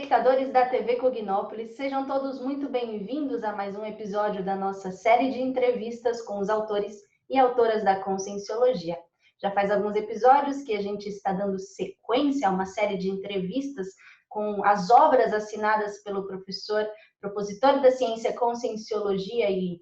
espectadores da TV Cognópolis, sejam todos muito bem-vindos a mais um episódio da nossa série de entrevistas com os autores e autoras da Conscienciologia. Já faz alguns episódios que a gente está dando sequência a uma série de entrevistas com as obras assinadas pelo professor, propositor da ciência Conscienciologia e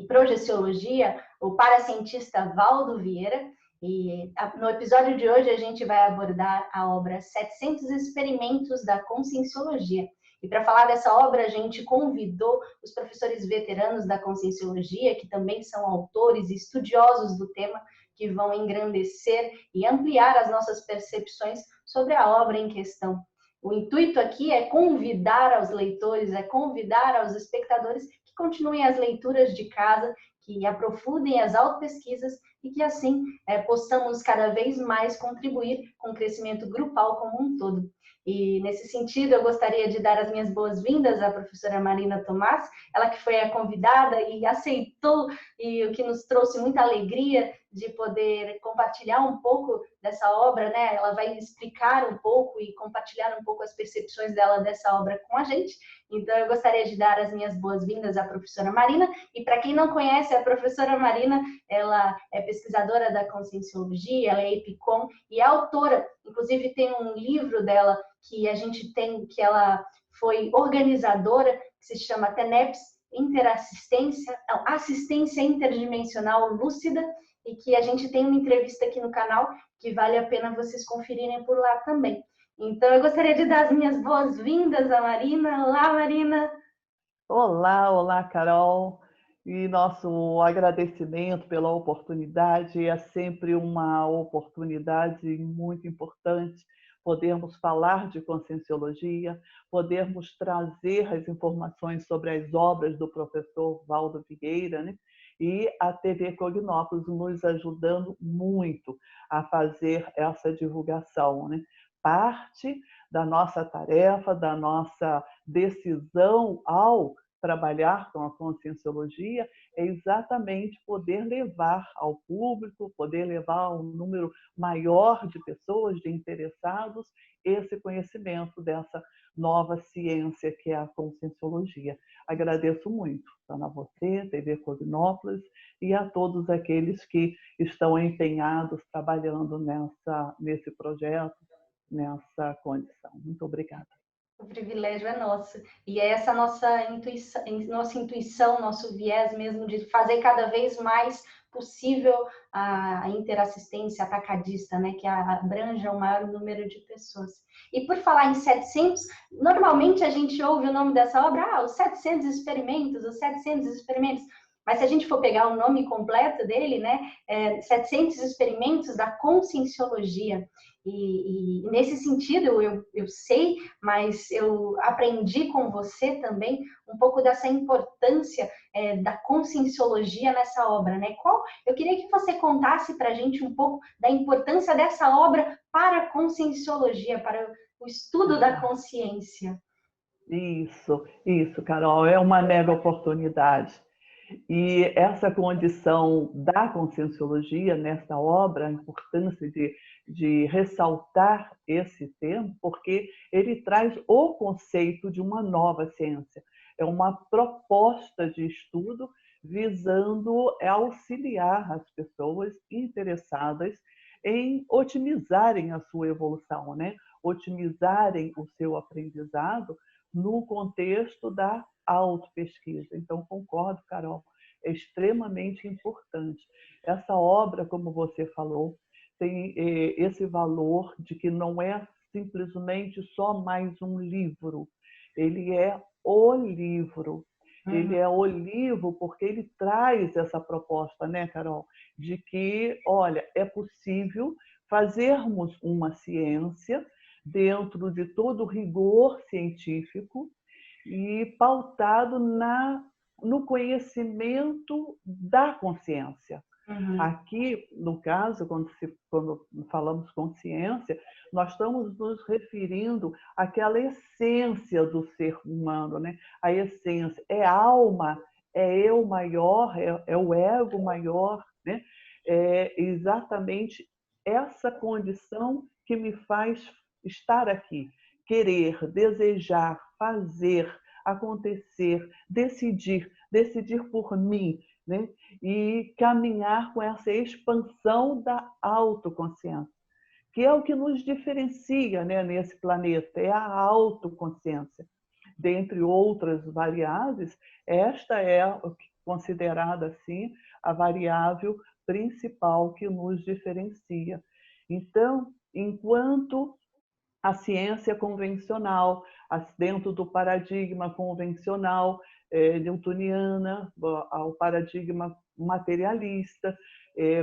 Projeciologia, o paracientista Valdo Vieira. E no episódio de hoje a gente vai abordar a obra 700 Experimentos da Conscienciologia. E para falar dessa obra, a gente convidou os professores veteranos da Conscienciologia, que também são autores e estudiosos do tema, que vão engrandecer e ampliar as nossas percepções sobre a obra em questão. O intuito aqui é convidar aos leitores, é convidar aos espectadores que continuem as leituras de casa, que aprofundem as autopesquisas e que assim possamos cada vez mais contribuir com o crescimento grupal como um todo. E nesse sentido, eu gostaria de dar as minhas boas-vindas à professora Marina Tomás, ela que foi a convidada e aceitou, e o que nos trouxe muita alegria de poder compartilhar um pouco dessa obra, né? Ela vai explicar um pouco e compartilhar um pouco as percepções dela dessa obra com a gente. Então, eu gostaria de dar as minhas boas-vindas à professora Marina. E para quem não conhece, a professora Marina, ela é pesquisadora da Conscienciologia, ela é EPICOM e é autora. Inclusive, tem um livro dela que a gente tem, que ela foi organizadora, que se chama TENEPS, Assistência Interdimensional Lúcida, e que a gente tem uma entrevista aqui no canal que vale a pena vocês conferirem por lá também. Então, eu gostaria de dar as minhas boas-vindas à Marina. Olá, Marina! Olá, Carol! E nosso agradecimento pela oportunidade. É sempre uma oportunidade muito importante podermos falar de Conscienciologia, podermos trazer as informações sobre as obras do professor Valdo Vieira, né? E a TV Cognópolis nos ajudando muito a fazer essa divulgação, né? Parte da nossa tarefa, da nossa decisão ao trabalhar com a Conscienciologia é exatamente poder levar ao público, poder levar a um número maior de pessoas, de interessados, esse conhecimento dessa nova ciência que é a Conscienciologia. Agradeço muito, tanto a você, TV Cognópolis, e a todos aqueles que estão empenhados trabalhando nesse projeto, nessa condição. Muito obrigada. O privilégio é nosso. E é essa nossa intuição, nosso viés mesmo de fazer cada vez mais possível a interassistência atacadista, né, que abranja o maior número de pessoas. E por falar em 700, normalmente a gente ouve o nome dessa obra, os 700 experimentos, os 700 experimentos. Mas se a gente for pegar o nome completo dele, né, 700 experimentos da Conscienciologia. E nesse sentido, eu sei, mas eu aprendi com você também um pouco dessa importância da Conscienciologia nessa obra, né? Eu queria que você contasse para a gente um pouco da importância dessa obra para a Conscienciologia, para o estudo da consciência. Isso, Carol, é uma mega oportunidade. E essa condição da Conscienciologia nessa obra, a importância de ressaltar esse tema, porque ele traz o conceito de uma nova ciência. É uma proposta de estudo visando auxiliar as pessoas interessadas em otimizarem a sua evolução, né? Otimizarem o seu aprendizado no contexto da autopesquisa. Então, concordo, Carol, é extremamente importante. Essa obra, como você falou, tem esse valor de que não é simplesmente só mais um livro, ele é o livro. Ele é o livro porque ele traz essa proposta, né, Carol? De que, olha, é possível fazermos uma ciência dentro de todo o rigor científico e pautado no conhecimento da consciência. Aqui, no caso, quando falamos consciência, nós estamos nos referindo àquela essência do ser humano, né? A essência é alma, é eu maior, é o ego maior, né? É exatamente essa condição que me faz estar aqui, querer, desejar, fazer, acontecer, decidir por mim, né? E caminhar com essa expansão da autoconsciência, que é o que nos diferencia, né, nesse planeta, é a autoconsciência. Dentre outras variáveis, esta é considerada assim a variável principal que nos diferencia. Então, enquanto a ciência convencional, dentro do paradigma convencional newtoniana, ao paradigma materialista,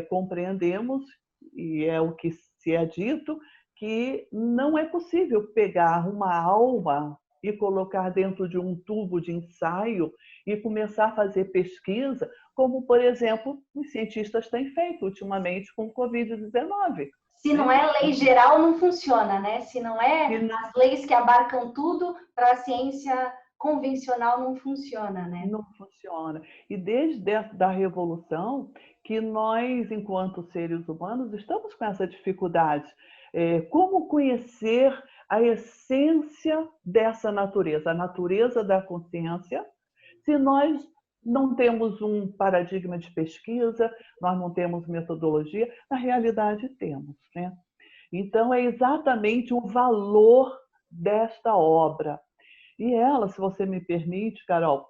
compreendemos, e é o que se é dito, que não é possível pegar uma alma e colocar dentro de um tubo de ensaio e começar a fazer pesquisa, como, por exemplo, os cientistas têm feito ultimamente com o Covid-19. Se não é lei geral, não funciona, né? Se não é as leis que abarcam tudo, para a ciência convencional não funciona, né? Não funciona. E desde a Revolução, que nós, enquanto seres humanos, estamos com essa dificuldade. Como conhecer a essência dessa natureza, a natureza da consciência, se nós não temos um paradigma de pesquisa, nós não temos metodologia, na realidade temos, né? Então, é exatamente o valor desta obra. E ela, se você me permite, Carol,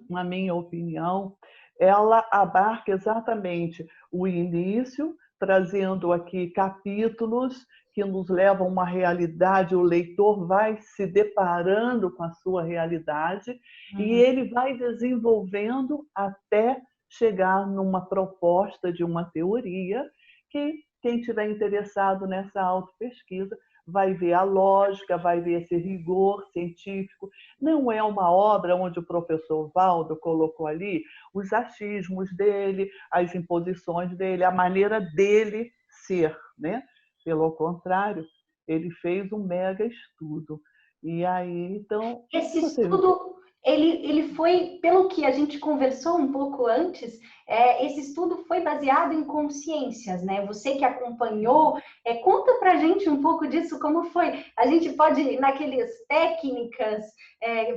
na minha opinião, ela abarca exatamente o início, trazendo aqui capítulos que nos levam a uma realidade, o leitor vai se deparando com a sua realidade e ele vai desenvolvendo até chegar numa proposta de uma teoria que quem estiver interessado nessa autopesquisa vai ver a lógica, vai ver esse rigor científico. Não é uma obra onde o professor Valdo colocou ali os achismos dele, as imposições dele, a maneira dele ser, né? Pelo contrário, ele fez um mega estudo. E aí, então... Esse estudo, ele foi, pelo que a gente conversou um pouco antes, esse estudo foi baseado em consciências, né? Você que acompanhou, conta pra gente um pouco disso, como foi. A gente pode, naquelas técnicas,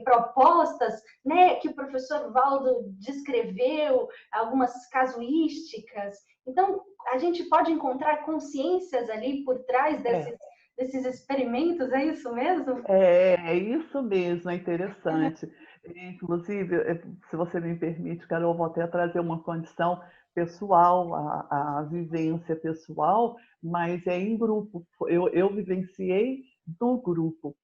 propostas, né, que o professor Valdo descreveu, algumas casuísticas. Então, a gente pode encontrar consciências ali por trás desses experimentos, é isso mesmo? É isso mesmo, é interessante. Inclusive, se você me permite, Carol, eu vou até trazer uma condição pessoal, a vivência pessoal, mas é em grupo. Eu vivenciei do grupo.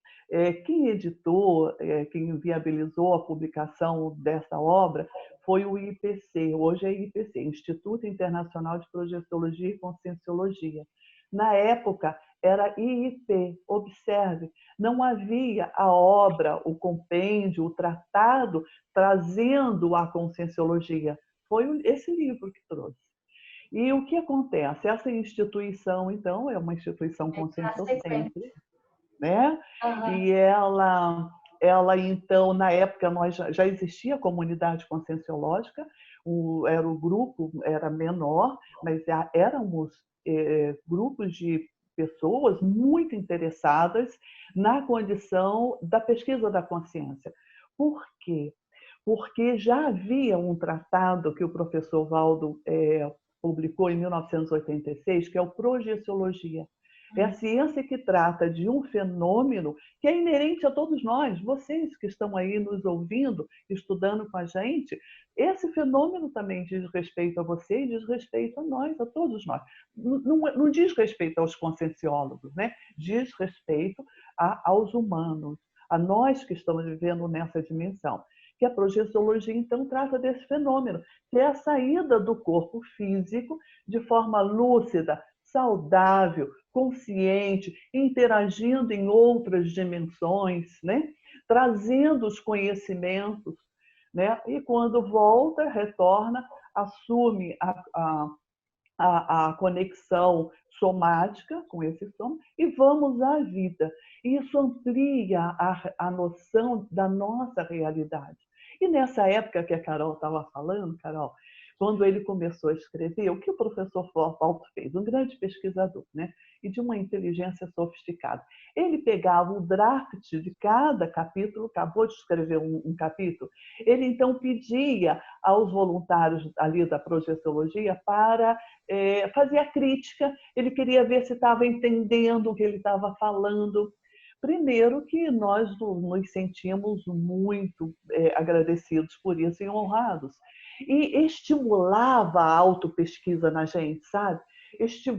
Quem editou, quem viabilizou a publicação dessa obra foi o IPC, hoje é IPC, Instituto Internacional de Projeciologia e Conscienciologia. Na época, era IIP, observe, não havia a obra, o compêndio, o tratado trazendo a conscienciologia. Foi esse livro que trouxe. E o que acontece? Essa instituição, então, é uma instituição conscienciocêntrica, né? E ela, então, na época, nós já existia a comunidade conscienciológica, era o grupo, era menor, mas éramos grupos de pessoas muito interessadas na condição da pesquisa da consciência. Por quê? Porque já havia um tratado que o professor Valdo publicou em 1986, que é o Projeciologia. É a ciência que trata de um fenômeno que é inerente a todos nós, vocês que estão aí nos ouvindo, estudando com a gente. Esse fenômeno também diz respeito a você e diz respeito a nós, a todos nós. Não diz respeito aos conscienciólogos, né? Diz respeito aos humanos, a nós que estamos vivendo nessa dimensão. Que a projeciologia, então, trata desse fenômeno, que é a saída do corpo físico de forma lúcida, saudável, consciente, interagindo em outras dimensões, né? Trazendo os conhecimentos, né? E quando volta, retorna, assume a conexão somática com esse som e vamos à vida. Isso amplia a noção da nossa realidade. E nessa época que a Carol estava falando, Carol, quando ele começou a escrever, o que o professor Waldo fez? Um grande pesquisador, né? E de uma inteligência sofisticada. Ele pegava o draft de cada capítulo, acabou de escrever um capítulo, ele então pedia aos voluntários ali da projeciologia para fazer a crítica, ele queria ver se estava entendendo o que ele estava falando. Primeiro que nós nos sentimos muito agradecidos por isso e honrados. E estimulava a autopesquisa na gente, sabe?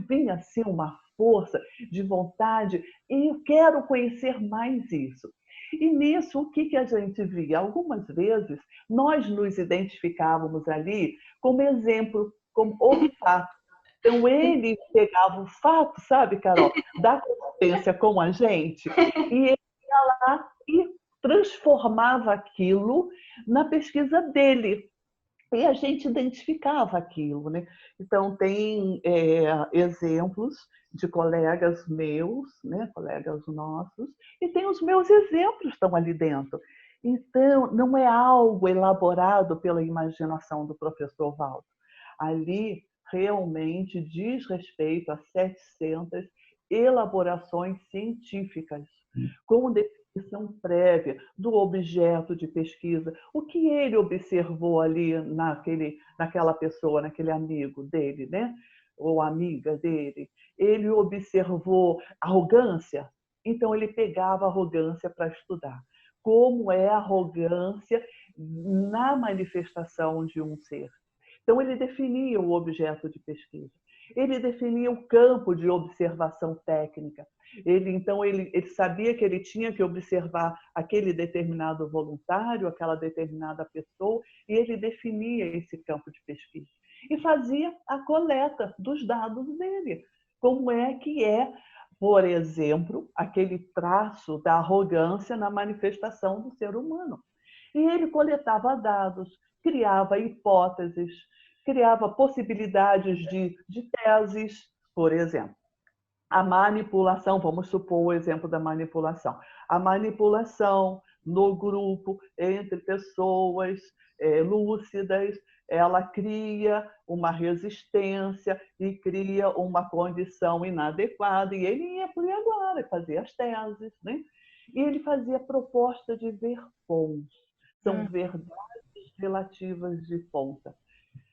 Vinha assim uma força de vontade e eu quero conhecer mais isso. E nisso, o que a gente via? Algumas vezes, nós nos identificávamos ali como exemplo, como o fato. Então, ele pegava o fato, sabe, Carol, da convivência com a gente, e ele ia lá e transformava aquilo na pesquisa dele. E a gente identificava aquilo, né? Então, tem exemplos de colegas meus, né? Colegas nossos, e tem os meus exemplos que estão ali dentro. Então, não é algo elaborado pela imaginação do professor Waldo. Ali, realmente, diz respeito a 700 elaborações científicas, com definição prévia do objeto de pesquisa, o que ele observou ali naquela pessoa, naquele amigo dele, né? Ou amiga dele. Ele observou arrogância, então ele pegava a arrogância para estudar. Como é a arrogância na manifestação de um ser. Então, ele definia o objeto de pesquisa. Ele definia o campo de observação técnica. Então, ele sabia que ele tinha que observar aquele determinado voluntário, aquela determinada pessoa, e ele definia esse campo de pesquisa. E fazia a coleta dos dados dele. Como é que por exemplo, aquele traço da arrogância na manifestação do ser humano. E ele coletava dados, criava hipóteses, criava possibilidades de teses, por exemplo. A manipulação, vamos supor o exemplo da manipulação. A manipulação no grupo, entre pessoas lúcidas, ela cria uma resistência e cria uma condição inadequada. E ele ia por aí agora, fazia as teses, né? E ele fazia proposta de verpons. São verdades relativas de ponta.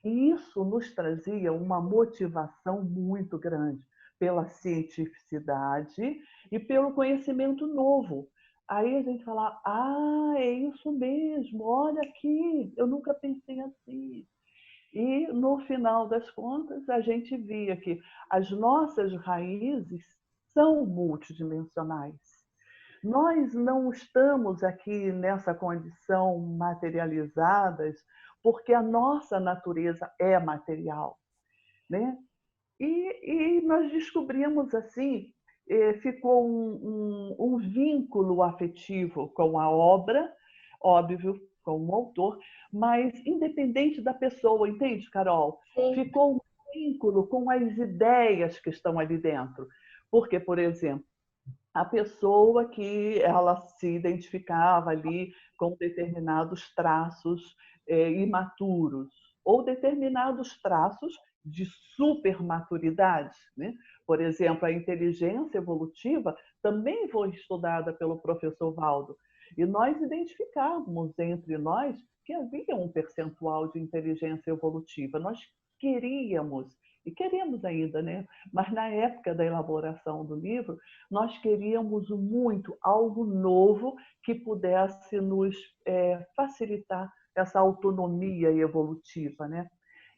E isso nos trazia uma motivação muito grande pela cientificidade e pelo conhecimento novo. Aí a gente fala, é isso mesmo, olha aqui, eu nunca pensei assim. E no final das contas, a gente via que as nossas raízes são multidimensionais. Nós não estamos aqui nessa condição materializadas porque a nossa natureza é material, né? E nós descobrimos assim, ficou um vínculo afetivo com a obra, óbvio, com o autor, mas independente da pessoa, entende, Carol? Sim. Ficou um vínculo com as ideias que estão ali dentro. Porque, por exemplo, a pessoa que ela se identificava ali com determinados traços imaturos ou determinados traços de supermaturidade, né? Por exemplo, a inteligência evolutiva também foi estudada pelo professor Waldo e nós identificávamos entre nós que havia um percentual de inteligência evolutiva. Nós queríamos e queremos ainda, né? Mas na época da elaboração do livro, nós queríamos muito algo novo que pudesse nos facilitar essa autonomia evolutiva, né?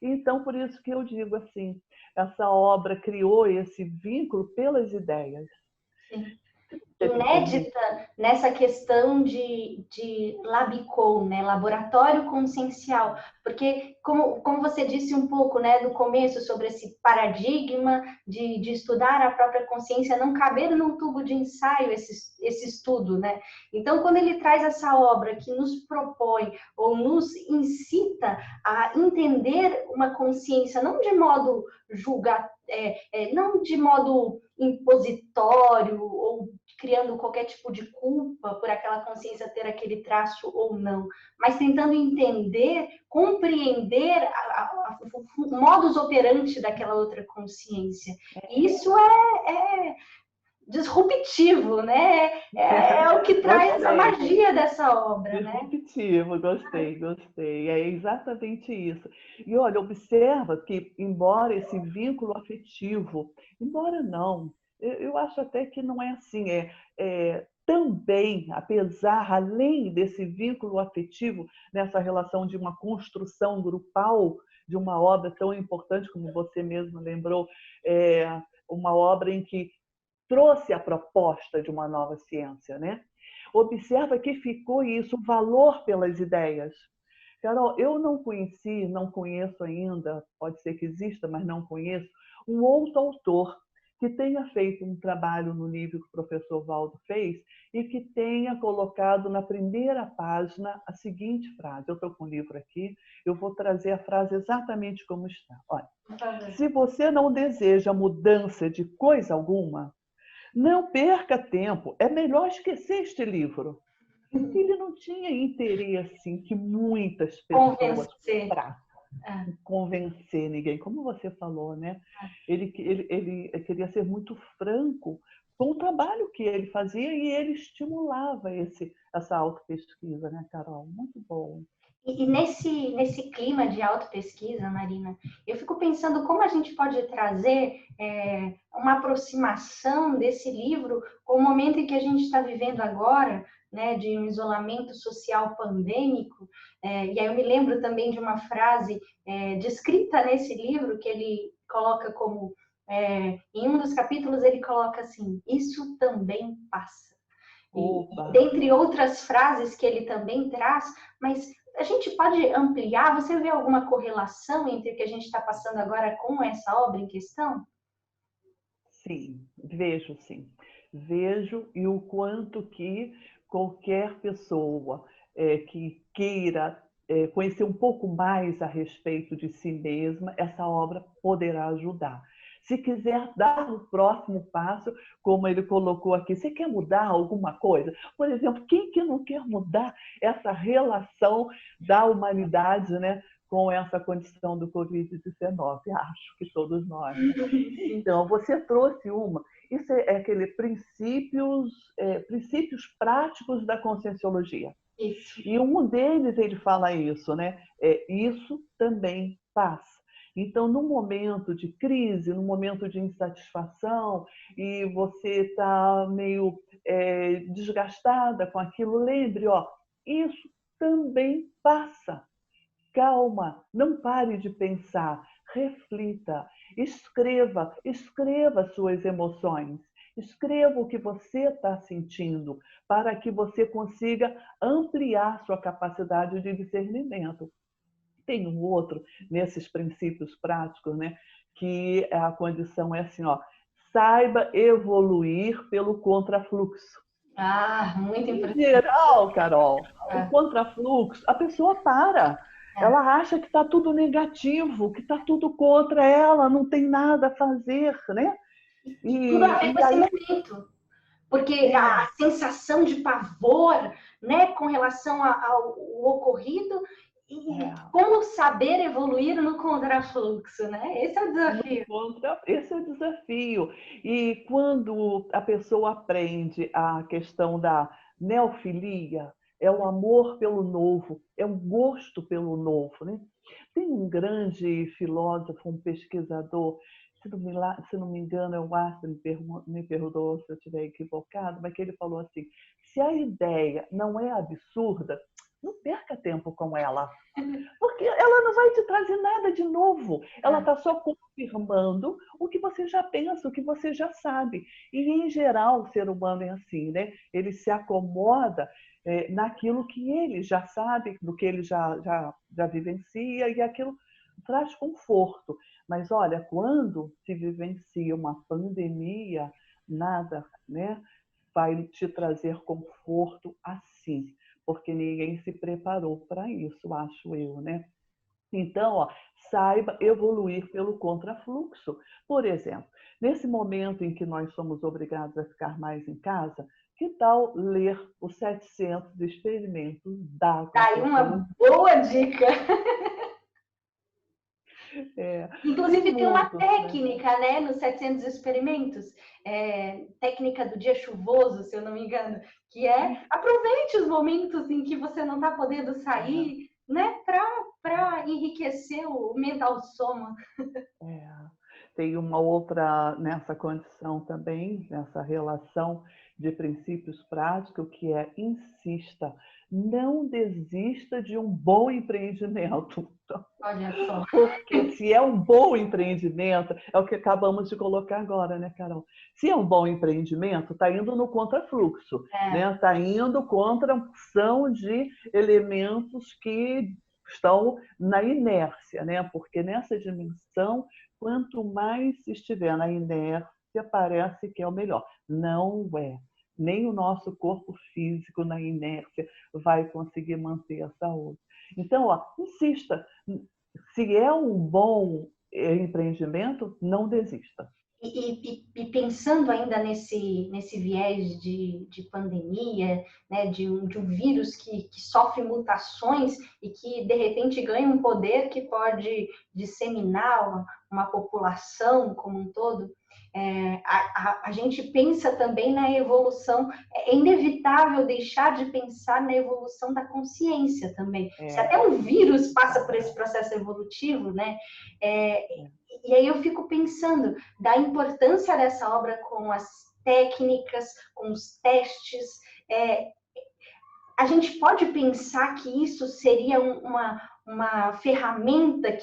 Então, por isso que eu digo assim, essa obra criou esse vínculo pelas ideias. Sim. Inédita nessa questão de Labicon, né? Laboratório consciencial, porque como você disse um pouco, né, no começo sobre esse paradigma de estudar a própria consciência, não caber num tubo de ensaio esse estudo, né? Então, quando ele traz essa obra que nos propõe ou nos incita a entender uma consciência não de modo não de modo impositório ou criando qualquer tipo de culpa por aquela consciência ter aquele traço ou não, mas tentando entender, compreender o modus operandi daquela outra consciência. E isso é disruptivo, né? É o que traz a magia dessa obra, né? Disruptivo, gostei. É exatamente isso. E olha, observa que, embora esse vínculo afetivo, embora não, eu acho até que não é assim, também, apesar, além desse vínculo afetivo, nessa relação de uma construção grupal de uma obra tão importante, como você mesmo lembrou, uma obra em que trouxe a proposta de uma nova ciência, né? Observa que ficou isso, o valor pelas ideias. Carol, eu não conheço ainda, pode ser que exista, mas não conheço, um outro autor que tenha feito um trabalho no nível que o professor Valdo fez e que tenha colocado na primeira página a seguinte frase. Eu estou com o livro aqui, eu vou trazer a frase exatamente como está. Olha, se você não deseja mudança de coisa alguma, não perca tempo, é melhor esquecer este livro. Ele não tinha interesse em que muitas pessoas convencer ninguém, como você falou, né? Ele queria ser muito franco com o trabalho que ele fazia e ele estimulava essa autopesquisa, né, Carol? Muito bom. E nesse clima de autopesquisa, Marina, eu fico pensando como a gente pode trazer uma aproximação desse livro com o momento em que a gente está vivendo agora, né, de um isolamento social pandêmico. E aí eu me lembro também de uma frase descrita nesse livro que ele coloca como, em um dos capítulos, ele coloca assim: isso também passa. E dentre outras frases que ele também traz, mas a gente pode ampliar? Você vê alguma correlação entre o que a gente está passando agora com essa obra em questão? Sim, vejo sim. Vejo e o quanto que qualquer pessoa que queira conhecer um pouco mais a respeito de si mesma, essa obra poderá ajudar. Se quiser dar o próximo passo, como ele colocou aqui, você quer mudar alguma coisa? Por exemplo, quem que não quer mudar essa relação da humanidade, né, com essa condição do Covid-19? Acho que todos nós. Né? Então, você trouxe isso é aquele princípios práticos da Conscienciologia. Isso. E um deles ele fala isso, né? Isso também passa. Então, no momento de crise, no momento de insatisfação, e você está meio desgastada com aquilo, lembre, isso também passa. Calma, não pare de pensar, reflita, escreva suas emoções, escreva o que você está sentindo, para que você consiga ampliar sua capacidade de discernimento. Tem um outro, nesses princípios práticos, né, que a condição é assim, saiba evoluir pelo contrafluxo. Muito importante. Em geral, Carol, o contrafluxo, a pessoa para. Ela acha que está tudo negativo, que está tudo contra ela, não tem nada a fazer, né? Tudo a ver com esse momento. Porque a sensação de pavor, né, com relação ao ocorrido, e como saber evoluir no contrafluxo, né? Esse é o desafio. Esse é o desafio. E quando a pessoa aprende a questão da neofilia, é o amor pelo novo, é o gosto pelo novo, né? Tem um grande filósofo, um pesquisador, se não me engano, é o Arthur, me perdoou se eu estiver equivocado, mas que ele falou assim: se a ideia não é absurda, não perca tempo com ela. Porque ela não vai te trazer nada de novo. Ela está só confirmando o que você já pensa, o que você já sabe. E, em geral, o ser humano é assim, né? Ele se acomoda naquilo que ele já sabe, do que ele já vivencia, e aquilo traz conforto. Mas, olha, quando se vivencia uma pandemia, nada, né, vai te trazer conforto assim, porque ninguém se preparou para isso, acho eu, né? Então, saiba evoluir pelo contrafluxo. Por exemplo, nesse momento em que nós somos obrigados a ficar mais em casa, Que tal ler os 700 experimentos da Tá aí Conscienciologia? uma boa dica. Tem Inclusive, tem uma muitos, né? técnica, né, nos 700 experimentos, técnica do dia chuvoso, se eu não me engano, que é aproveite os momentos em que você não está podendo sair, né, para enriquecer o mental soma. Tem uma outra nessa condição também, nessa relação de princípios práticos, que é insista, não desista de um bom empreendimento. Olha só. Porque se é um bom empreendimento, é o que acabamos de colocar agora, né, Carol? Se é um bom empreendimento, está indo no contrafluxo, né? Está indo contra a ação de elementos que estão na inércia, né? Porque nessa dimensão, quanto mais estiver na inércia, parece que é o melhor. Não é. Nem o nosso corpo físico na inércia vai conseguir manter a saúde. Então, ó, insista. Se é um bom empreendimento, não desista. E pensando ainda nesse viés de pandemia, né, de um vírus que sofre mutações e que, de repente, ganha um poder que pode disseminar uma população como um todo, a gente pensa também na evolução. É inevitável deixar de pensar na evolução da consciência também. Se até um vírus passa por esse processo evolutivo, né? E aí eu fico pensando da importância dessa obra com as técnicas, com os testes. A gente pode pensar que isso seria uma ferramenta,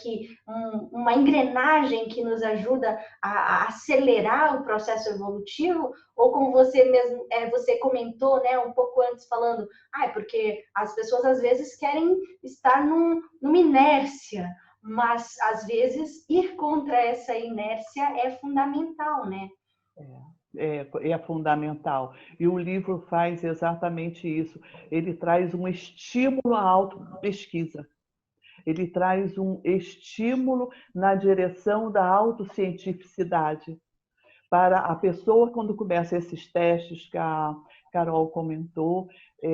uma engrenagem que nos ajuda a acelerar o processo evolutivo? Ou como você mesmo você comentou, né, um pouco antes falando, porque as pessoas às vezes querem estar numa inércia, mas às vezes ir contra essa inércia é fundamental, né? É fundamental. E o livro faz exatamente isso. Ele traz um estímulo à autopesquisa. Ele traz um estímulo na direção da autocientificidade. Para a pessoa, quando começa esses testes que a Carol comentou,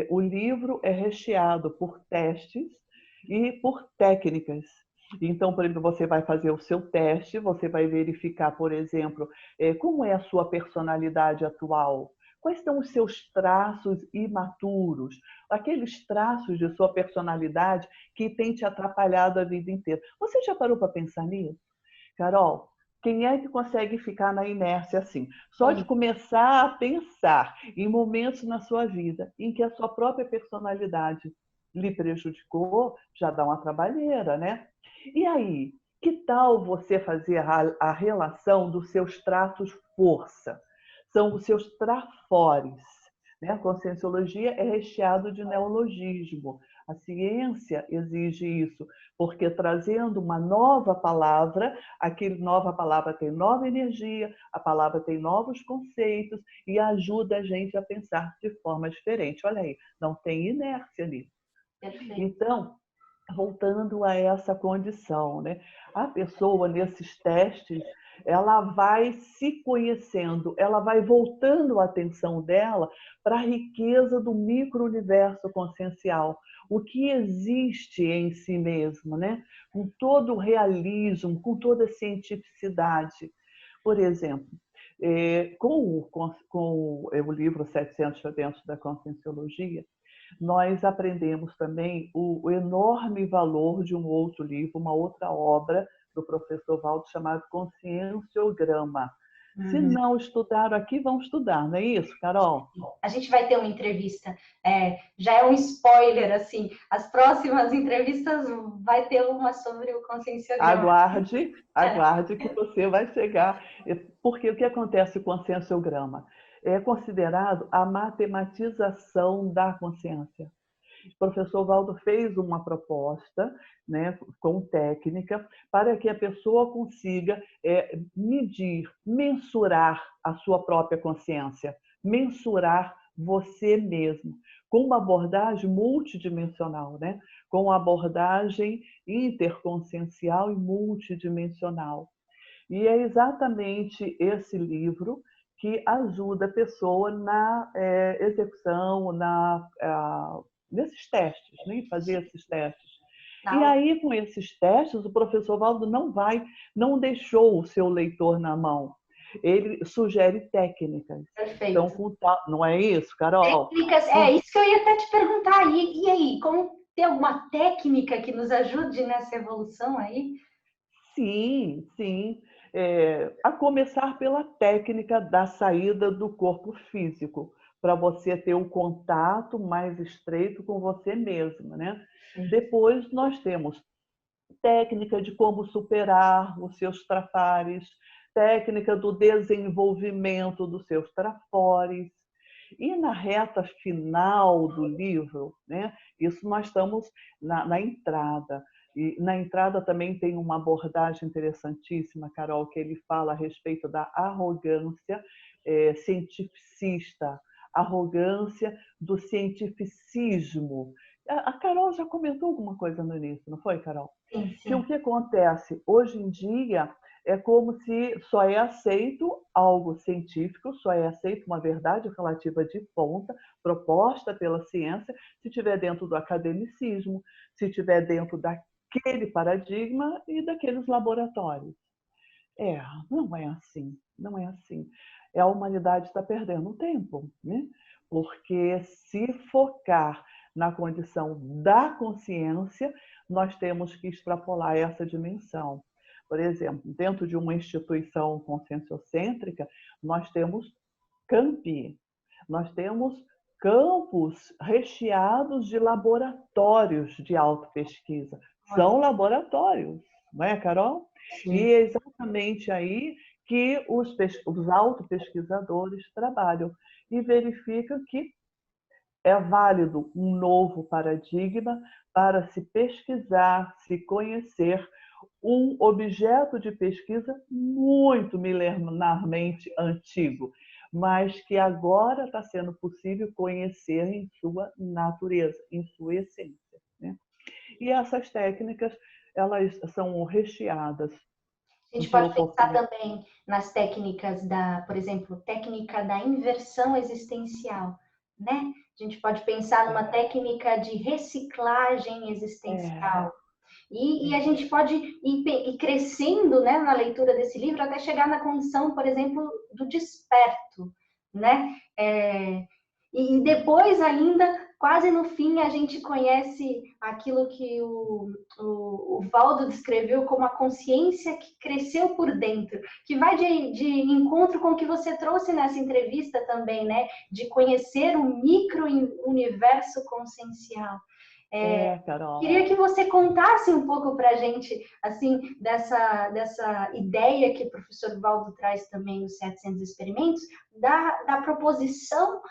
o livro é recheado por testes e por técnicas. Então, por exemplo, você vai fazer o seu teste, você vai verificar, por exemplo, como é a sua personalidade atual, quais são os seus traços imaturos, aqueles traços de sua personalidade que têm te atrapalhado a vida inteira. Você já parou para pensar nisso? Carol, quem é que consegue ficar na inércia assim? Só de começar a pensar em momentos na sua vida em que a sua própria personalidade lhe prejudicou, já dá uma trabalheira, né? E aí, que tal você fazer a relação dos seus traços força? São os seus trafores. Né? A conscienciologia é recheado de neologismo. A ciência exige isso, porque trazendo uma nova palavra, aquela nova palavra tem nova energia, a palavra tem novos conceitos e ajuda a gente a pensar de forma diferente. Olha aí, não tem inércia ali. Então, voltando a essa condição, né? A pessoa nesses testes, ela vai se conhecendo, ela vai voltando a atenção dela para a riqueza do micro-universo consciencial, o que existe em si mesmo, né? Com todo o realismo, com toda a cientificidade. Por exemplo, com o livro 700 Eventos da Conscienciologia, nós aprendemos também o enorme valor de um outro livro, uma outra obra do professor Valdo, chamado Conscienciograma. Se não estudaram aqui, vão estudar, não é isso, Carol? A gente vai ter uma entrevista, já é um spoiler, assim, as próximas entrevistas vai ter uma sobre o conscienciograma. Aguarde que você vai chegar. Porque o que acontece com o conscienciograma? É considerado a matematização da consciência. O professor Valdo fez uma proposta, né, com técnica, para que a pessoa consiga medir, mensurar a sua própria consciência, mensurar você mesmo, com uma abordagem multidimensional, né? Com uma abordagem interconsciencial e multidimensional. E é exatamente esse livro que ajuda a pessoa na execução, nesses testes, né? Fazer esses testes. E aí, com esses testes, o professor Valdo não deixou o seu leitor na mão. Ele sugere técnicas. Perfeito. Então, não é isso, Carol? Técnicas, isso que eu ia até te perguntar. E aí, tem alguma técnica que nos ajude nessa evolução aí? Sim, sim. A começar pela técnica da saída do corpo físico, para você ter um contato mais estreito com você mesma, né? Depois nós temos técnica de como superar os seus trafares, técnica do desenvolvimento dos seus trafores. E na reta final do livro, né, isso nós estamos na entrada. E na entrada também tem uma abordagem interessantíssima, Carol, que ele fala a respeito da arrogância cientificista, arrogância do cientificismo. A Carol já comentou alguma coisa no início, não foi, Carol? Sim, sim. Que o que acontece hoje em dia é como se só é aceito algo científico, só é aceito uma verdade relativa de ponta, proposta pela ciência, se estiver dentro do academicismo, se estiver dentro daquele paradigma e daqueles laboratórios. Não é assim, não é assim. A humanidade está perdendo tempo, né? Porque se focar na condição da consciência, nós temos que extrapolar essa dimensão. Por exemplo, dentro de uma instituição conscienciocêntrica, nós temos campi, nós temos campos recheados de laboratórios de autopesquisa. São laboratórios, não é, Carol? Sim. E é exatamente aí que os autopesquisadores trabalham e verificam que é válido um novo paradigma para se pesquisar, se conhecer um objeto de pesquisa muito milenarmente antigo, mas que agora está sendo possível conhecer em sua natureza, em sua essência, né? E essas técnicas, elas são recheadas. A gente pode pensar também nas técnicas por exemplo, técnica da inversão existencial, né? A gente pode pensar numa técnica de reciclagem existencial. E a gente pode ir crescendo, né, na leitura desse livro até chegar na condição, por exemplo, do desperto, né? E depois ainda, quase no fim, a gente conhece aquilo que o Valdo descreveu como a consciência que cresceu por dentro, que vai de encontro com o que você trouxe nessa entrevista também, né? De conhecer o micro-universo consciencial. Carol. Queria que você contasse um pouco para a gente, assim, dessa ideia que o professor Valdo traz também nos 700 experimentos, da proposição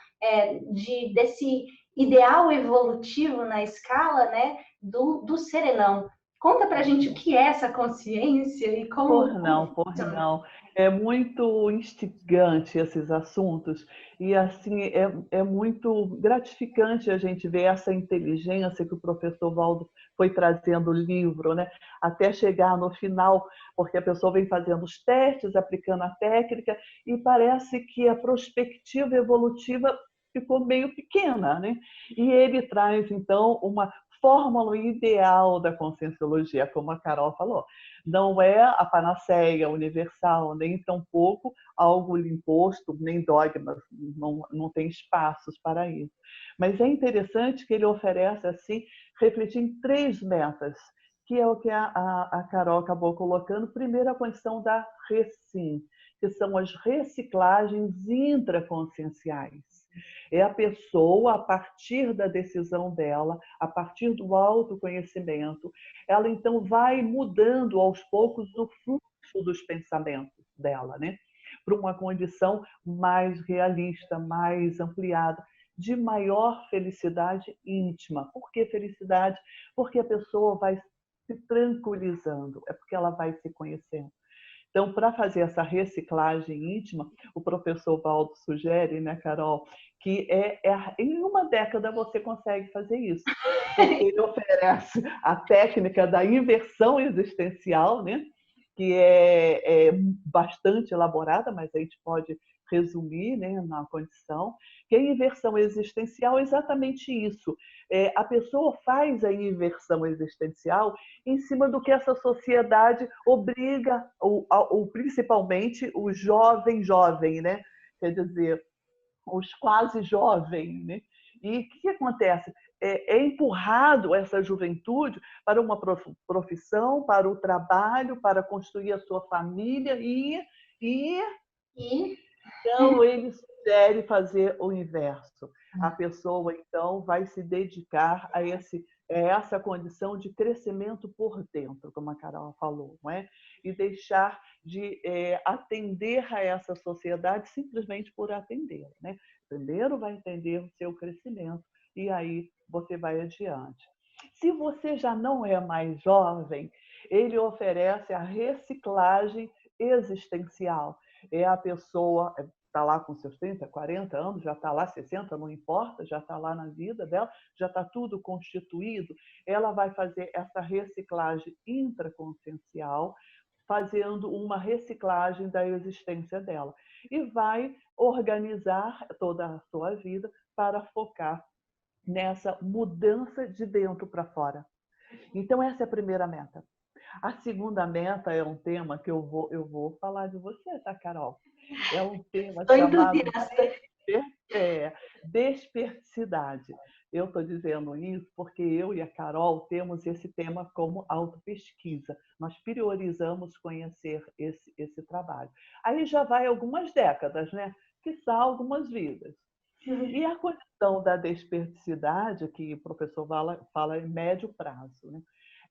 desse ideal evolutivo na escala, né, do serenão. Conta para a gente o que é essa consciência e como... Por não. É muito instigante esses assuntos e assim é muito gratificante a gente ver essa inteligência que o professor Valdo foi trazendo o livro, né? Até chegar no final, porque a pessoa vem fazendo os testes, aplicando a técnica e parece que a perspectiva evolutiva ficou meio pequena, né? E ele traz então uma fórmula ideal da conscienciologia, como a Carol falou. Não é a panaceia universal, nem tampouco algo imposto, nem dogmas, não tem espaços para isso. Mas é interessante que ele oferece, assim, refletir em 3 metas, que é o que a Carol acabou colocando. Primeiro, a questão da recim, que são as reciclagens intraconscienciais. É a pessoa, a partir da decisão dela, a partir do autoconhecimento, ela então vai mudando aos poucos o fluxo dos pensamentos dela, né? Para uma condição mais realista, mais ampliada, de maior felicidade íntima. Por que felicidade? Porque a pessoa vai se tranquilizando, é porque ela vai se conhecendo. Então, para fazer essa reciclagem íntima, o professor Valdo sugere, né, Carol, que em uma década você consegue fazer isso. Porque ele oferece a técnica da inversão existencial, né? que é bastante elaborada, mas a gente pode resumir, né, na condição, que a inversão existencial é exatamente isso. A pessoa faz a inversão existencial em cima do que essa sociedade obriga, principalmente o jovem, né? Quer dizer, os quase jovens, né? E o que acontece? É empurrado essa juventude para uma profissão, para o trabalho, para construir a sua família e então ele sugere fazer o inverso. A pessoa então vai se dedicar a essa condição de crescimento por dentro, como a Carol falou, não é? E deixar de atender a essa sociedade simplesmente por atender, né? Primeiro vai entender o seu crescimento e aí você vai adiante. Se você já não é mais jovem, ele oferece a reciclagem existencial. É a pessoa está lá com seus 30, 40 anos, já está lá 60, não importa, já está lá na vida dela, já está tudo constituído. Ela vai fazer essa reciclagem intraconsciencial, fazendo uma reciclagem da existência dela. E vai organizar toda a sua vida para focar nessa mudança de dentro para fora. Então, essa é a primeira meta. A segunda meta é um tema que eu vou falar de você, tá, Carol? É um tema Estou chamado entusiasta. desperticidade. Eu estou dizendo isso porque eu e a Carol temos esse tema como autopesquisa. Nós priorizamos conhecer esse trabalho. Aí já vai algumas décadas, né? Quiçá algumas vidas. E a condição da desperticidade, que o professor fala em médio prazo, né?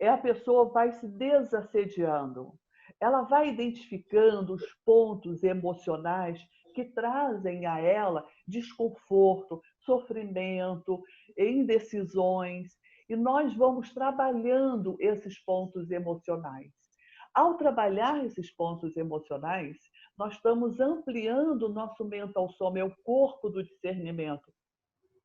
A pessoa vai se desassediando, ela vai identificando os pontos emocionais que trazem a ela desconforto, sofrimento, indecisões, e nós vamos trabalhando esses pontos emocionais. Ao trabalhar esses pontos emocionais, nós estamos ampliando o nosso mental soma, é o corpo do discernimento.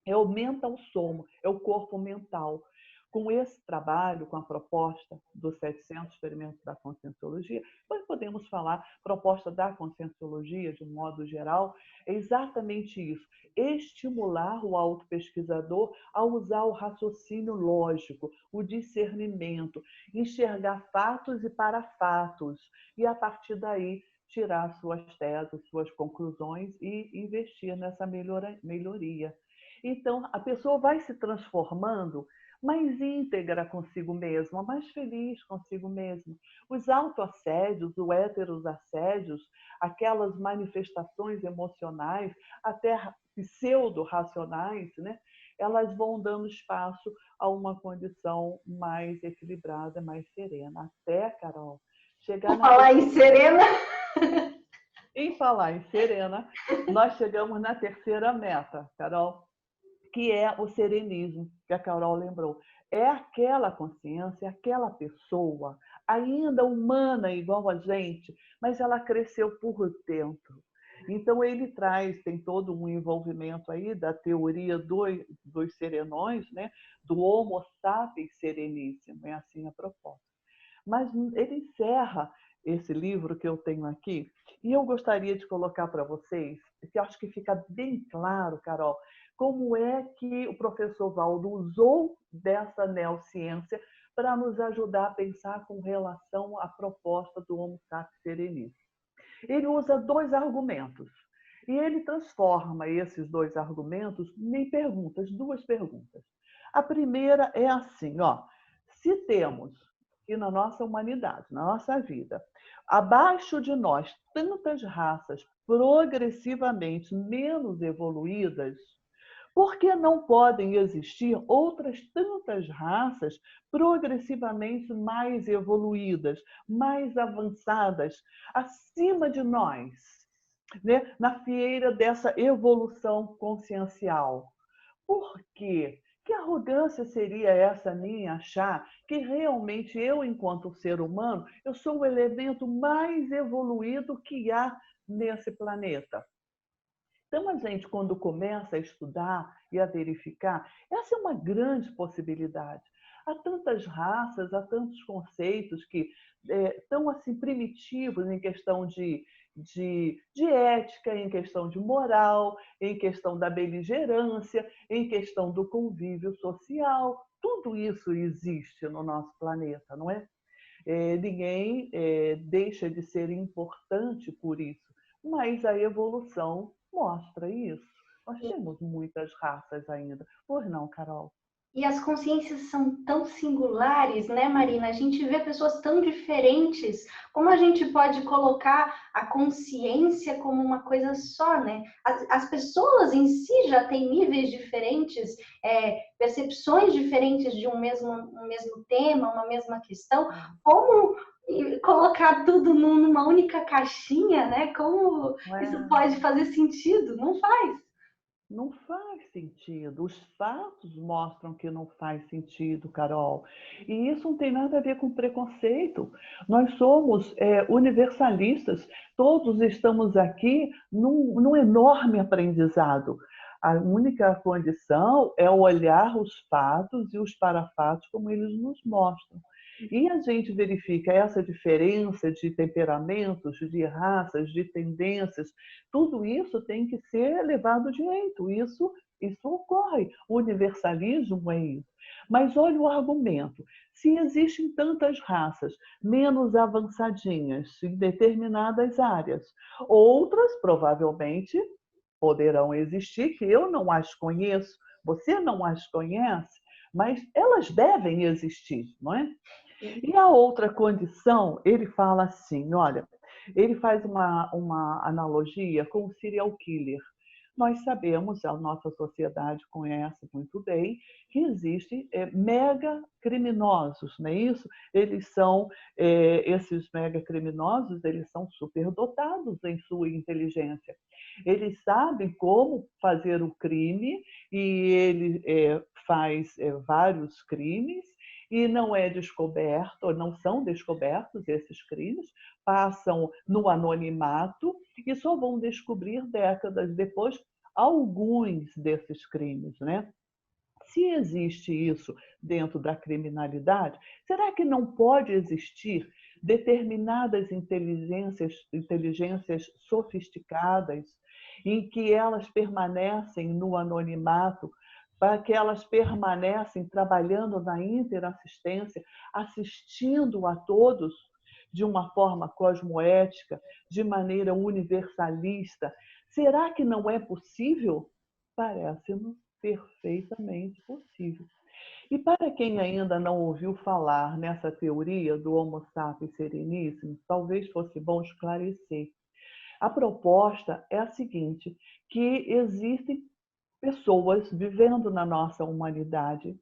É o mental soma, é o corpo mental. Com esse trabalho, com a proposta dos 700 experimentos da Conscienciologia, nós podemos falar, proposta da Conscienciologia, de um modo geral, é exatamente isso, estimular o autopesquisador a usar o raciocínio lógico, o discernimento, enxergar fatos e parafatos, e a partir daí tirar suas teses, suas conclusões e investir nessa melhoria. Então, a pessoa vai se transformando mais íntegra consigo mesma, mais feliz consigo mesma. Os autoassédios, os heterosassédios, aquelas manifestações emocionais, até pseudo-racionais, né? Elas vão dando espaço a uma condição mais equilibrada, mais serena. Até, Carol, chegar na Falar em serena. Em falar em serena, nós chegamos na terceira meta, Carol, que é o serenismo, que a Carol lembrou. É aquela consciência, aquela pessoa, ainda humana igual a gente, mas ela cresceu por dentro. Então, ele tem todo um envolvimento aí da teoria dos serenões, né? Do Homo sapiens sereníssimo, é assim a proposta. Mas ele encerra esse livro que eu tenho aqui, e eu gostaria de colocar para vocês, que eu acho que fica bem claro, Carol, como é que o professor Valdo usou dessa neociência para nos ajudar a pensar com relação à proposta do Homo sapiens serenis. Ele usa dois argumentos, e ele transforma esses dois argumentos em perguntas, duas perguntas. A primeira é assim, ó, se temos e na nossa humanidade, na nossa vida, abaixo de nós tantas raças progressivamente menos evoluídas, por que não podem existir outras tantas raças progressivamente mais evoluídas, mais avançadas, acima de nós, né? Na fieira dessa evolução consciencial? Por quê? Que arrogância seria essa minha achar que realmente eu, enquanto ser humano, eu sou o elemento mais evoluído que há nesse planeta? Então, a gente, quando começa a estudar e a verificar, essa é uma grande possibilidade. há tantas raças, há tantos conceitos que tão assim primitivos em questão de ética, em questão de moral, em questão da beligerância, em questão do convívio social. Tudo isso existe no nosso planeta, não é? Ninguém deixa de ser importante por isso, mas a evolução mostra isso. Nós temos muitas raças ainda. Pois não, Carol? E as consciências são tão singulares, né, Marina? A gente vê pessoas tão diferentes. Como a gente pode colocar a consciência como uma coisa só, né? As pessoas em si já têm níveis diferentes, percepções diferentes de um mesmo tema, uma mesma questão. Como colocar tudo numa única caixinha, né? Como isso pode fazer sentido? Não faz. Não faz sentido. Os fatos mostram que não faz sentido, Carol. E isso não tem nada a ver com preconceito. Nós somos universalistas. Todos estamos aqui num enorme aprendizado. A única condição é olhar os fatos e os parafatos como eles nos mostram. E a gente verifica essa diferença de temperamentos, de raças, de tendências, tudo isso tem que ser levado direito. Isso ocorre. O universalismo é isso. Mas olha o argumento. Se existem tantas raças menos avançadinhas em determinadas áreas, outras provavelmente poderão existir que eu não as conheço, você não as conhece, mas elas devem existir, não é? E a outra condição, ele fala assim, olha, ele faz uma analogia com o serial killer. Nós sabemos, a nossa sociedade conhece muito bem, que existem mega criminosos, não é isso? Esses mega criminosos, eles são superdotados em sua inteligência. Eles sabem como fazer o crime e ele faz vários crimes e não é descoberto, ou não são descobertos esses crimes, passam no anonimato e só vão descobrir décadas depois alguns desses crimes, né? Se existe isso dentro da criminalidade, será que não pode existir determinadas inteligências sofisticadas em que elas permanecem no anonimato, para que elas permanecem trabalhando na interassistência, assistindo a todos de uma forma cosmoética, de maneira universalista? Será que não é possível? Parece-nos perfeitamente possível. E para quem ainda não ouviu falar nessa teoria do Homo sapiens sereníssimo, talvez fosse bom esclarecer. A proposta é a seguinte, que existem pessoas vivendo na nossa humanidade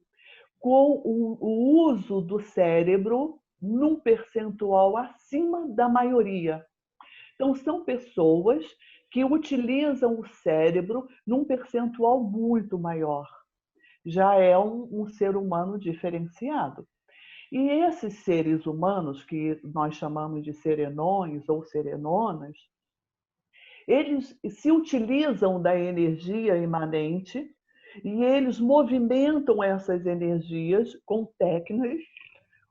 com o uso do cérebro num percentual acima da maioria. Então, são pessoas que utilizam o cérebro num percentual muito maior. Já é um ser humano diferenciado. E esses seres humanos, que nós chamamos de serenões ou serenonas, eles se utilizam da energia imanente e eles movimentam essas energias com técnicas,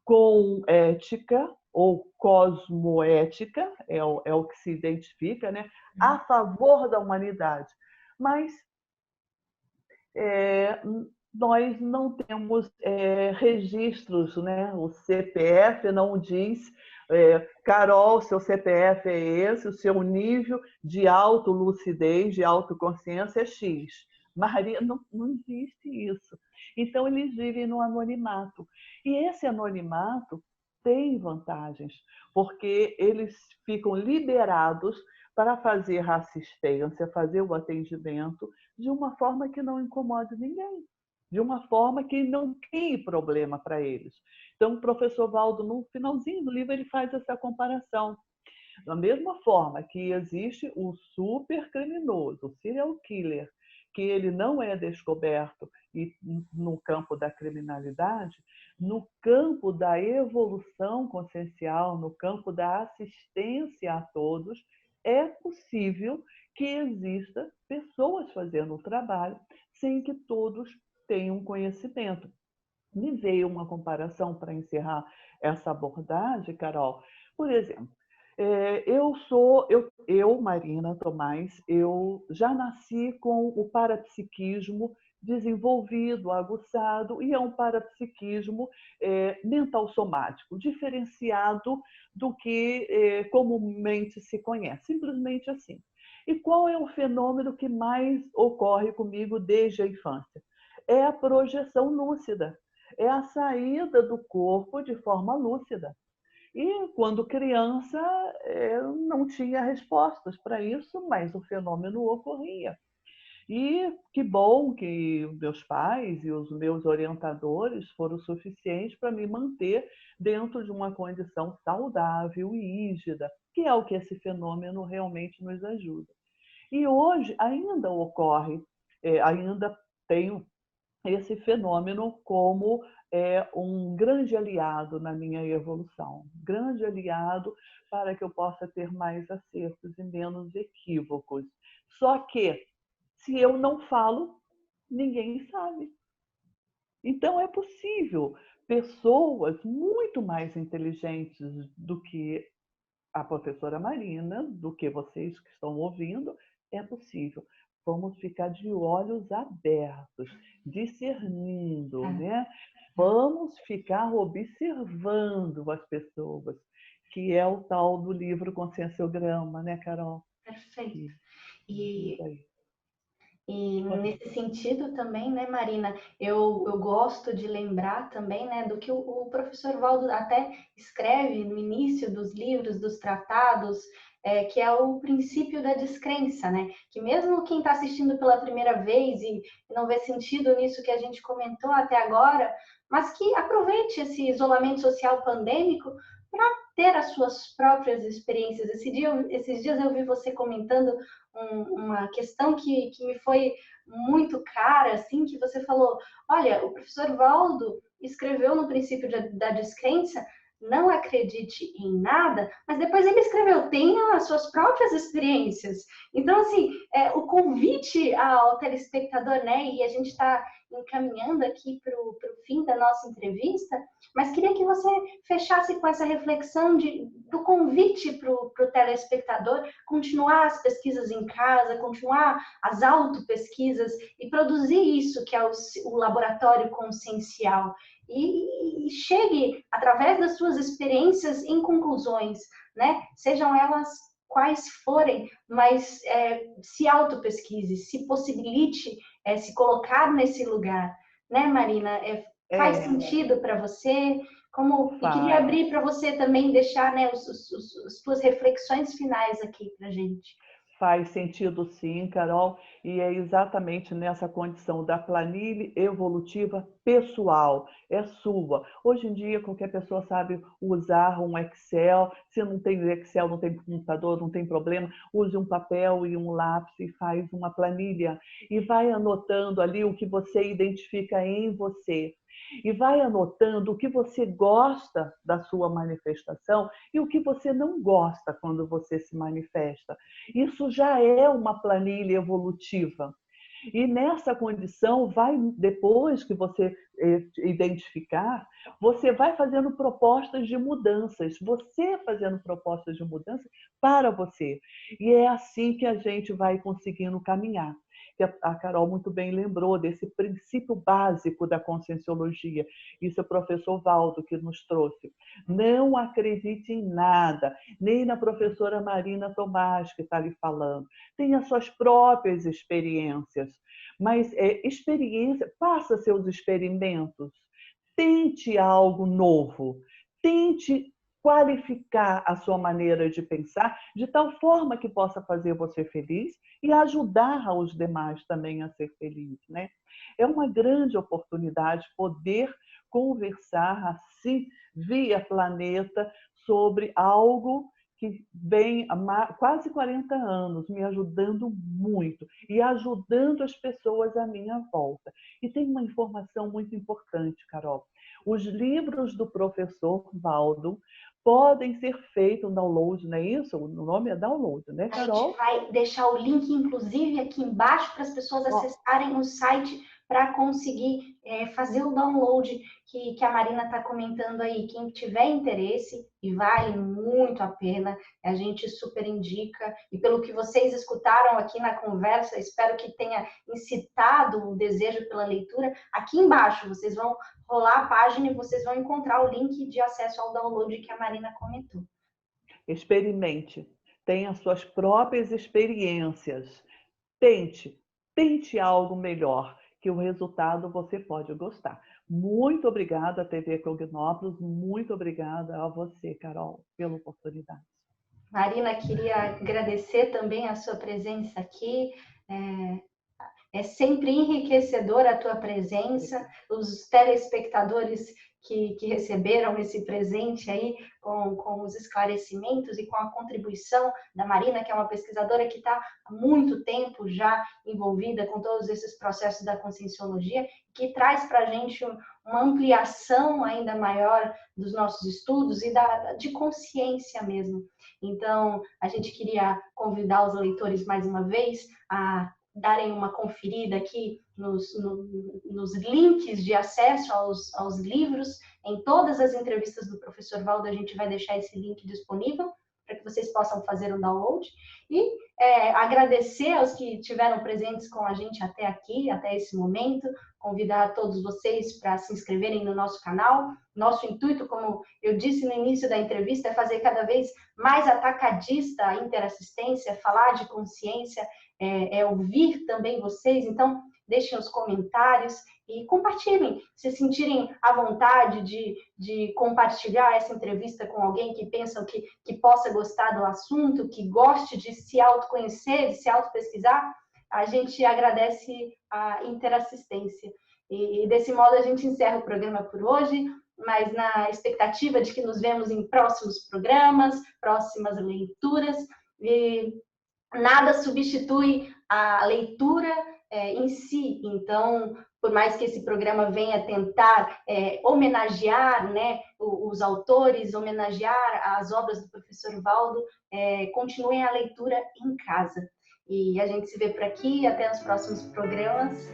com ética ou cosmoética, é o que se identifica, né? A favor da humanidade. Mas nós não temos registros, né? O CPF não diz, Carol, seu CPF é esse, o seu nível de autolucidez, de autoconsciência é X. Maria, não existe isso. Então, eles vivem no anonimato. E esse anonimato tem vantagens, porque eles ficam liberados para fazer a assistência, fazer o atendimento de uma forma que não incomode ninguém, de uma forma que não crie problema para eles. Então, o professor Valdo, no finalzinho do livro, ele faz essa comparação. Da mesma forma que existe o supercriminoso, o serial killer, que ele não é descoberto no campo da criminalidade, no campo da evolução consciencial, no campo da assistência a todos, é possível que exista pessoas fazendo o trabalho sem que todos tenham conhecimento. Me veio uma comparação para encerrar essa abordagem, Carol. Por exemplo, Marina Tomás, eu já nasci com o parapsiquismo desenvolvido, aguçado, e é um parapsiquismo mental somático, diferenciado do que comumente se conhece, simplesmente assim. E qual é o fenômeno que mais ocorre comigo desde a infância? É a projeção lúcida, é a saída do corpo de forma lúcida. E quando criança, eu não tinha respostas para isso, mas o fenômeno ocorria. E que bom que meus pais e os meus orientadores foram suficientes para me manter dentro de uma condição saudável e rígida, que é o que esse fenômeno realmente nos ajuda. E hoje ainda ocorre, ainda tenho esse fenômeno como um grande aliado na minha evolução, grande aliado para que eu possa ter mais acertos e menos equívocos. Só que, se eu não falo, ninguém sabe. Então, é possível pessoas muito mais inteligentes do que a professora Marina, do que vocês que estão ouvindo, é possível. Vamos ficar de olhos abertos, discernindo, né? Vamos ficar observando as pessoas, que é o tal do livro Conscienciograma, né, Carol? Perfeito. E nesse sentido também, né, Marina, eu gosto de lembrar também, né, do que o professor Valdo até escreve no início dos livros, dos tratados, que é o princípio da descrença, né? Que mesmo quem está assistindo pela primeira vez e não vê sentido nisso que a gente comentou até agora, mas que aproveite esse isolamento social pandêmico para ter as suas próprias experiências. Esses dias eu vi você comentando uma questão que me foi muito cara, assim, que você falou, olha, o professor Valdo escreveu no princípio da descrença, não acredite em nada, mas depois ele escreveu, tenha as suas próprias experiências. Então, assim, o convite ao telespectador, né, e a gente está encaminhando aqui para o fim da nossa entrevista, mas queria que você fechasse com essa reflexão do convite para o telespectador continuar as pesquisas em casa, continuar as autopesquisas e produzir isso que é o laboratório consciencial. E chegue, através das suas experiências, em conclusões, né? Sejam elas quais forem, mas se autopesquise, se possibilite se colocar nesse lugar, né, Marina? Faz sentido para você? E queria abrir para você também deixar, né, as suas reflexões finais aqui para a gente. Faz sentido sim, Carol, e é exatamente nessa condição da planilha evolutiva pessoal, é sua. Hoje em dia, qualquer pessoa sabe usar um Excel, se não tem Excel, não tem computador, não tem problema, use um papel e um lápis e faz uma planilha e vai anotando ali o que você identifica em você. E vai anotando o que você gosta da sua manifestação e o que você não gosta quando você se manifesta. Isso já é uma planilha evolutiva. E nessa condição, depois que você identificar, você vai fazendo propostas de mudanças. Você fazendo propostas de mudanças para você. E é assim que a gente vai conseguindo caminhar. Que a Carol muito bem lembrou desse princípio básico da conscienciologia. Isso é o professor Valdo que nos trouxe. Não acredite em nada, nem na professora Marina Tomás, que está ali falando. Tenha suas próprias experiências. Mas experiência, faça seus experimentos. Tente algo novo. Tente qualificar a sua maneira de pensar de tal forma que possa fazer você feliz e ajudar os demais também a ser feliz, né? É uma grande oportunidade poder conversar assim via planeta sobre algo que vem há quase 40 anos me ajudando muito e ajudando as pessoas à minha volta. E tem uma informação muito importante, Carol. Os livros do professor Valdo podem ser feitos um download, não é isso? O nome é download, né, Carol? A gente vai deixar o link, inclusive, aqui embaixo para as pessoas acessarem o site para conseguir fazer o download que a Marina está comentando aí. Quem tiver interesse, e vale muito a pena, a gente super indica. E pelo que vocês escutaram aqui na conversa, espero que tenha incitado o desejo pela leitura. Aqui embaixo vocês vão rolar a página e vocês vão encontrar o link de acesso ao download que a Marina comentou. Experimente, tenha suas próprias experiências. Tente algo melhor, que o resultado você pode gostar. Muito obrigada, TV Cognópolis, muito obrigada a você, Carol, pela oportunidade. Marina, queria agradecer também a sua presença aqui. É sempre enriquecedora a tua presença, os telespectadores que receberam esse presente aí com os esclarecimentos e com a contribuição da Marina, que é uma pesquisadora que está há muito tempo já envolvida com todos esses processos da conscienciologia, que traz para a gente uma ampliação ainda maior dos nossos estudos e de consciência mesmo. Então, a gente queria convidar os leitores mais uma vez a darem uma conferida aqui nos links de acesso aos livros. Em todas as entrevistas do professor Valdo, a gente vai deixar esse link disponível para que vocês possam fazer o download. E agradecer aos que estiveram presentes com a gente até aqui, até esse momento, convidar todos vocês para se inscreverem no nosso canal. Nosso intuito, como eu disse no início da entrevista, é fazer cada vez mais atacadista a interassistência, falar de consciência, ouvir também vocês. Então, deixem os comentários e compartilhem, se sentirem à vontade de compartilhar essa entrevista com alguém que pensam que possa gostar do assunto, que goste de se autoconhecer, de se autopesquisar. A gente agradece a interassistência. E desse modo a gente encerra o programa por hoje, mas na expectativa de que nos vemos em próximos programas, próximas leituras. E nada substitui a leitura em si. Então, por mais que esse programa venha tentar homenagear, né, os autores, homenagear as obras do professor Valdo, continuem a leitura em casa. E a gente se vê por aqui, até os próximos programas.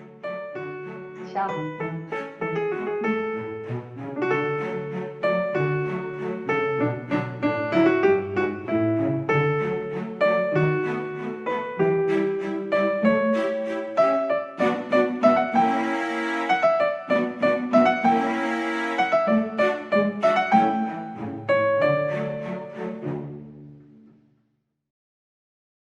Tchau.